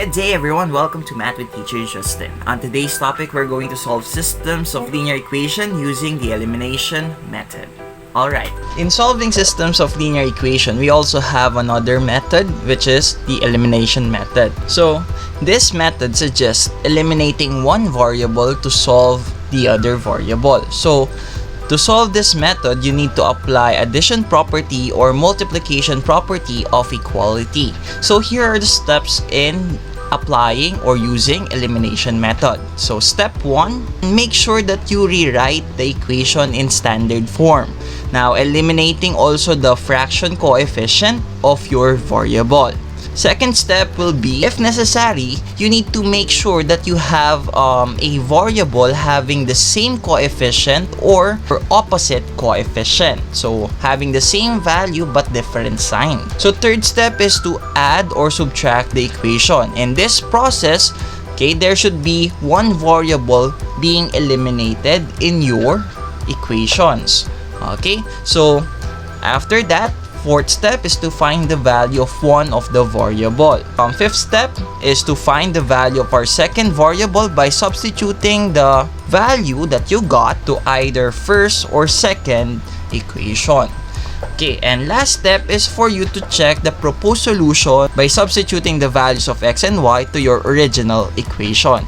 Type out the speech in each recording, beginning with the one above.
Good day everyone, welcome to Math with Teacher Justin. On today's topic, we're going to solve systems of linear equation using the elimination method. Alright, in solving systems of linear equation, we also have another method which is the elimination method. So, this method suggests eliminating one variable to solve the other variable. So, to solve this method, you need to apply addition property or multiplication property of equality. So here are the steps in applying or using elimination method. So step 1, make sure that you rewrite the equation in standard form. Now eliminating also the fraction coefficient of your variable. Second step will be, if necessary, you need to make sure that you have a variable having the same coefficient or opposite coefficient. So, having the same value but different sign. So, third step is to add or subtract the equation. In this process, okay, there should be one variable being eliminated in your equations. Okay, so after that, fourth step is to find the value of one of the variable. Fifth step is to find the value of our second variable by substituting the value that you got to either first or second equation. Okay, and last step is for you to check the proposed solution by substituting the values of x and y to your original equation.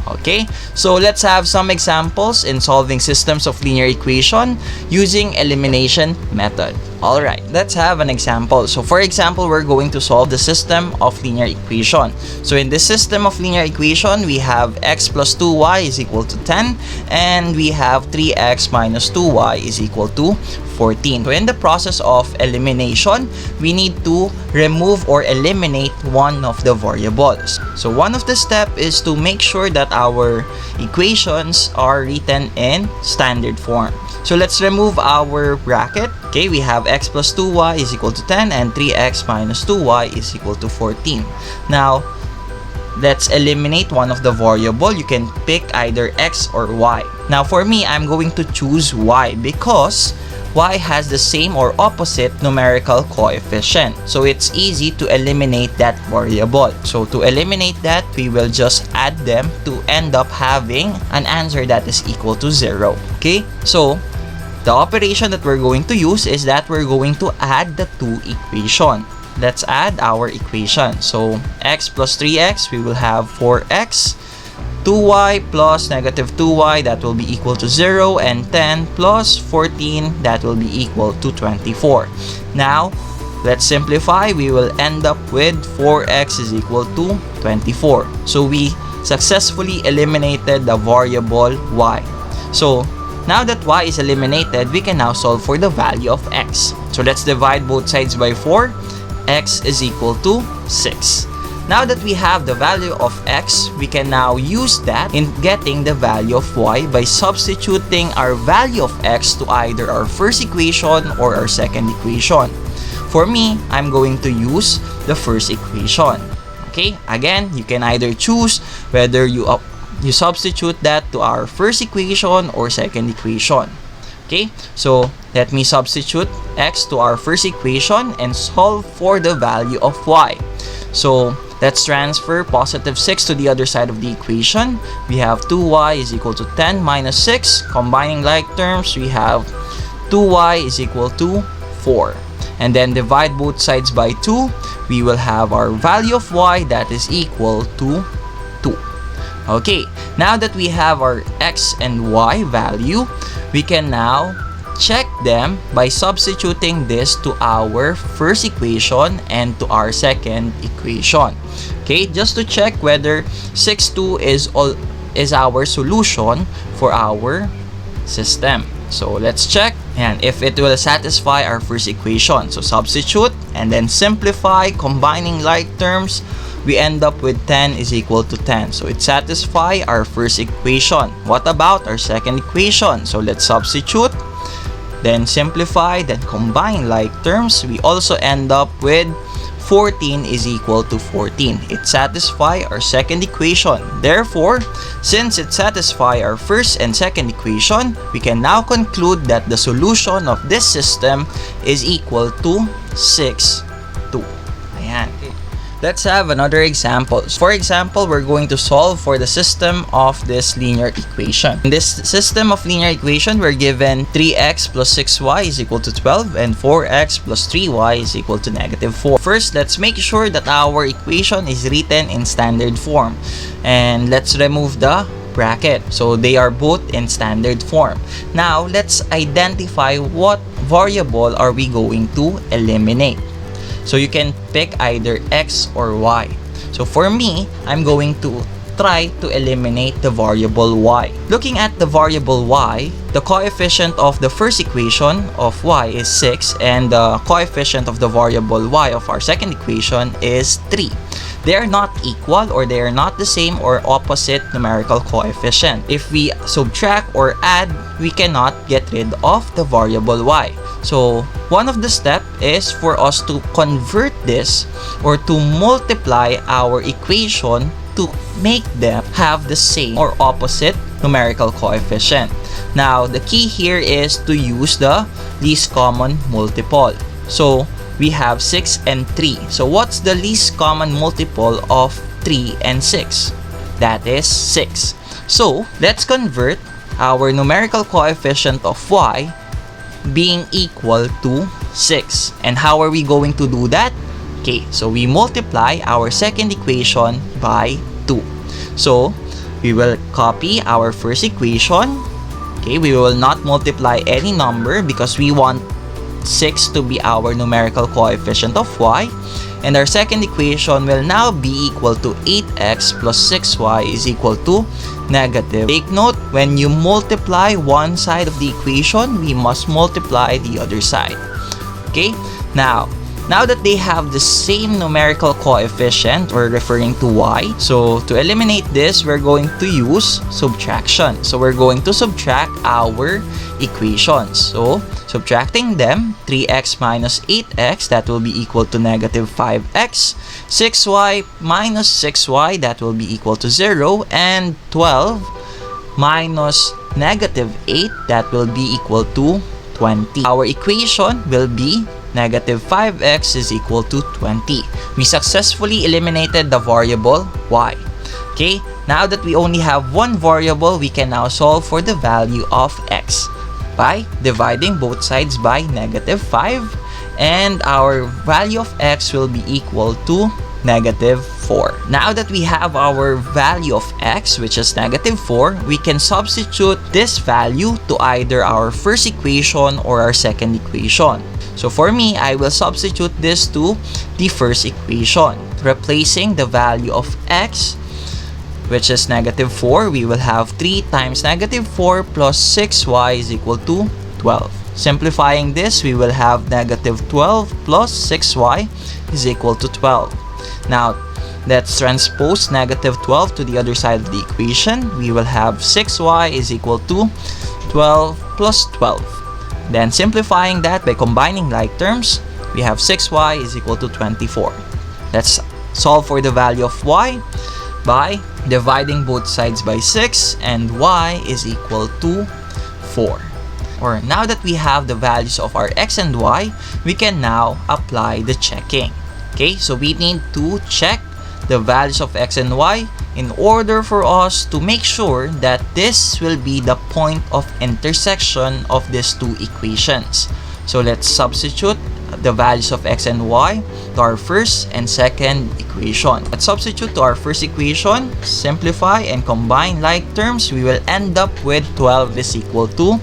Okay, so let's have some examples in solving systems of linear equation using elimination method. Alright, let's have an example. So for example, we're going to solve the system of linear equation. So in this system of linear equation, we have x plus 2y is equal to 10 and we have 3x minus 2y is equal to 14. So in the process of elimination, we need to remove or eliminate one of the variables. So one of the steps is to make sure that our equations are written in standard form. So let's remove our bracket. Okay, we have x plus 2y is equal to 10 and 3x minus 2y is equal to 14. Now, let's eliminate one of the variable. You can pick either x or y. Now, for me, I'm going to choose y because y has the same or opposite numerical coefficient. So it's easy to eliminate that variable. So to eliminate that, we will just add them to end up having an answer that is equal to 0. Okay, so the operation that we're going to use is that we're going to add the two equations. Let's add our equation. So x plus 3x, we will have 4x. 2y plus negative 2y, that will be equal to 0, and 10 plus 14, that will be equal to 24. Now, let's simplify. We will end up with 4x is equal to 24. So we successfully eliminated the variable y. So now that y is eliminated, we can now solve for the value of x. So let's divide both sides by 4. X is equal to 6. Now that we have the value of x, we can now use that in getting the value of y by substituting our value of x to either our first equation or our second equation. For me, I'm going to use the first equation. Okay, again, you can either choose whether you substitute that to our first equation or second equation. Okay, so let me substitute x to our first equation and solve for the value of y. So let's transfer positive 6 to the other side of the equation. We have 2y is equal to 10 minus 6. Combining like terms, we have 2y is equal to 4. And then divide both sides by 2. We will have our value of y that is equal to 2. Okay, now that we have our x and y value, we can now check them by substituting this to our first equation and to our second equation. Okay, just to check whether 6,2 is our solution for our system. So let's check and if it will satisfy our first equation. So substitute and then simplify, combining like terms, we end up with 10 is equal to 10. So it satisfies our first equation. What about our second equation? So let's substitute, then simplify, then combine like terms. We also end up with 14 is equal to 14. It satisfies our second equation. Therefore, since it satisfies our first and second equation, we can now conclude that the solution of this system is equal to 6, 2. Ayan. Let's have another example. For example, we're going to solve for the system of this linear equation. In this system of linear equation, we're given 3x plus 6y is equal to 12 and 4x plus 3y is equal to negative 4. First, let's make sure that our equation is written in standard form. And let's remove the bracket. So they are both in standard form. Now, let's identify what variable are we going to eliminate. So you can pick either x or y. So for me, I'm going to try to eliminate the variable y. Looking at the variable y, the coefficient of the first equation of y is 6 and the coefficient of the variable y of our second equation is 3. They are not equal or they are not the same or opposite numerical coefficient. If we subtract or add, we cannot get rid of the variable y. So one of the steps is for us to convert this or to multiply our equation to make them have the same or opposite numerical coefficient. Now, the key here is to use the least common multiple. So we have 6 and 3. So what's the least common multiple of 3 and 6? That is 6. So let's convert our numerical coefficient of y being equal to 6. And how are we going to do that? Okay, so we multiply our second equation by 2. So we will copy our first equation. Okay, we will not multiply any number because we want 6 to be our numerical coefficient of y, and our second equation will now be equal to 8x plus 6y is equal to negative. Take note, when you multiply one side of the equation, we must multiply the other side. Okay, now that they have the same numerical coefficient, we're referring to y. So to eliminate this, we're going to use subtraction. So we're going to subtract our equations. So subtracting them, 3x minus 8x, that will be equal to negative 5x. 6y minus 6y, that will be equal to 0. And 12 minus negative 8, that will be equal to 20. Our equation will be negative 5x is equal to 20. We successfully eliminated the variable y. Okay, now that we only have one variable, we can now solve for the value of x by dividing both sides by negative 5, and our value of x will be equal to negative 4. Now that we have our value of x, which is negative 4, we can substitute this value to either our first equation or our second equation. So for me, I will substitute this to the first equation. Replacing the value of x, which is negative 4, we will have 3 times negative 4 plus 6y is equal to 12. Simplifying this, we will have negative 12 plus 6y is equal to 12. Now, let's transpose negative 12 to the other side of the equation. We will have 6y is equal to 12 plus 12. Then simplifying that by combining like terms, we have 6y is equal to 24. Let's solve for the value of y by dividing both sides by 6, and y is equal to 4. Or now that we have the values of our x and y, we can now apply the checking. Okay, so we need to check the values of x and y in order for us to make sure that this will be the point of intersection of these two equations. So let's substitute the values of x and y to our first and second equation. Let's substitute to our first equation, simplify and combine like terms, we will end up with 12 is equal to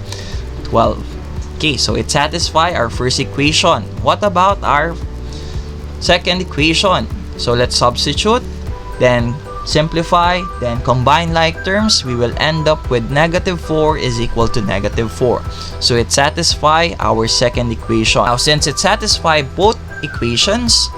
12. Okay, so it satisfies our first equation. What about our second equation? So let's substitute, then simplify, then combine like terms, we will end up with negative 4 is equal to negative 4. So it satisfies our second equation. Now, since it satisfies both equations,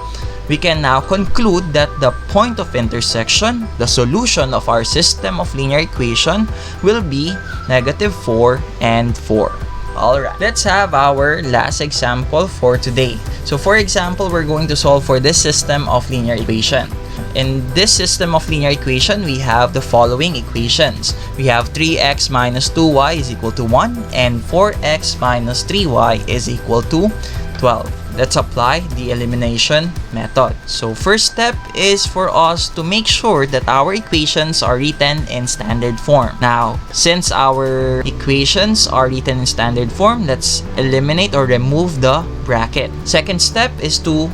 we can now conclude that the point of intersection, the solution of our system of linear equation, will be negative 4 and 4. Alright, let's have our last example for today. So for example, we're going to solve for this system of linear equation. In this system of linear equation, we have the following equations. We have 3x minus 2y is equal to 1 and 4x minus 3y is equal to 12. let's apply the elimination method. So first step is for us to make sure that our equations are written in standard form. Now, since our equations are written in standard form, let's eliminate or remove the bracket. Second step is to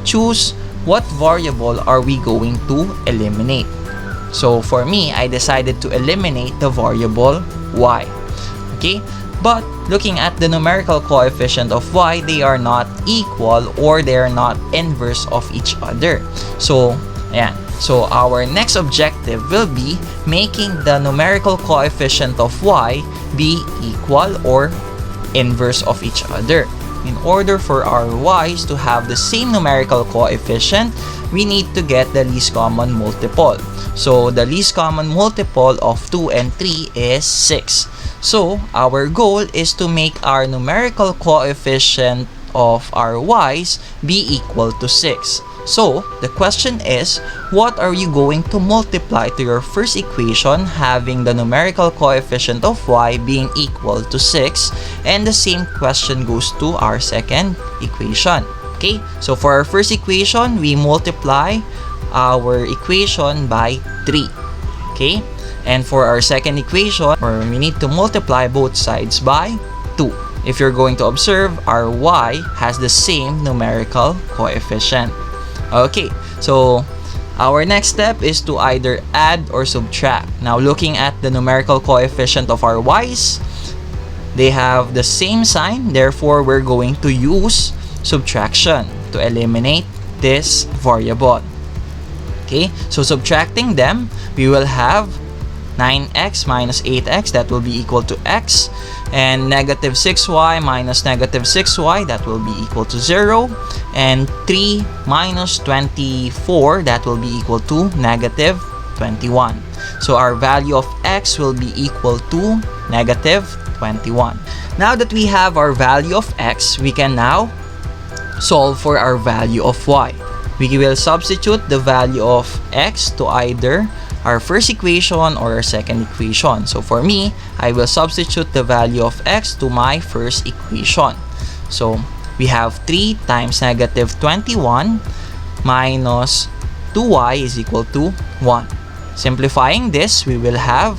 choose what variable are we going to eliminate. So for me, I decided to eliminate the variable y. Okay, but looking at the numerical coefficient of y, they are not equal or they are not inverse of each other. So, ayan. So our next objective will be making the numerical coefficient of y be equal or inverse of each other. In order for our y's to have the same numerical coefficient, we need to get the least common multiple. So the least common multiple of 2 and 3 is 6. So our goal is to make our numerical coefficient of our y's be equal to 6. So the question is, what are you going to multiply to your first equation having the numerical coefficient of y being equal to 6? And the same question goes to our second equation. Okay, so for our first equation, we multiply our equation by 3. Okay, and for our second equation, we need to multiply both sides by 2. If you're going to observe, our y has the same numerical coefficient. Okay, so our next step is to either add or subtract. Now, looking at the numerical coefficient of our y's, they have the same sign. Therefore, we're going to use subtraction to eliminate this variable. Okay, so subtracting them, we will have 9x minus 8x, that will be equal to x, and negative 6y minus negative 6y, that will be equal to 0, and 3 minus 24, that will be equal to negative 21. So our value of x will be equal to negative 21. Now that we have our value of x, we can now solve for our value of y. We will substitute the value of x to either our first equation or our second equation. So for me, I will substitute the value of x to my first equation. So we have 3 times negative 21 minus 2y is equal to 1. Simplifying this, we will have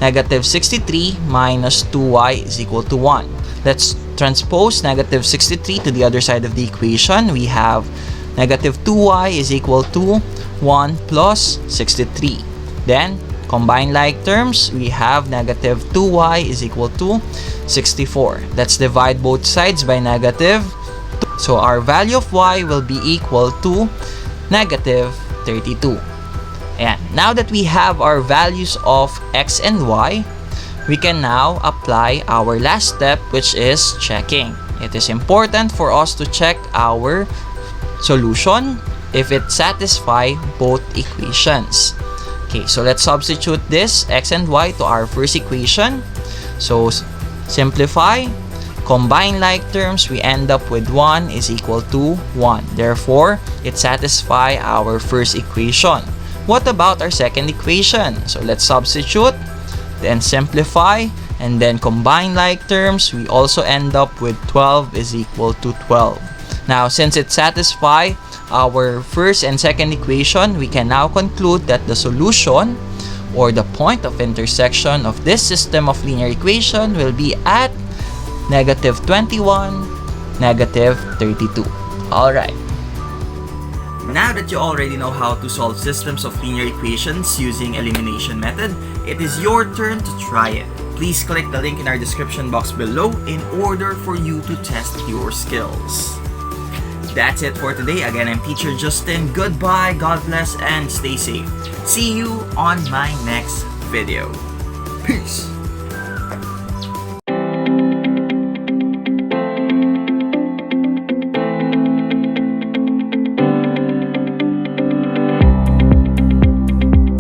negative 63 minus 2y is equal to 1. Let's transpose negative 63 to the other side of the equation. We have negative 2y is equal to 1 plus 63. Then, combine like terms, we have negative 2y is equal to 64. Let's divide both sides by negative 2. So our value of y will be equal to negative 32. And now that we have our values of x and y, we can now apply our last step, which is checking. It is important for us to check our solution if it satisfies both equations. Okay, so let's substitute this x and y to our first equation. So simplify, combine like terms, we end up with 1 is equal to 1. Therefore, it satisfies our first equation. What about our second equation? So let's substitute, then simplify, and then combine like terms. We also end up with 12 is equal to 12. Now, since it satisfies our first and second equation, we can now conclude that the solution or the point of intersection of this system of linear equation will be at negative 21, negative 32. Alright. Now that you already know how to solve systems of linear equations using elimination method, it is your turn to try it. Please click the link in our description box below in order for you to test your skills. That's it for today. Again, I'm Teacher Justin. Goodbye, God bless, and stay safe. See you on my next video. Peace!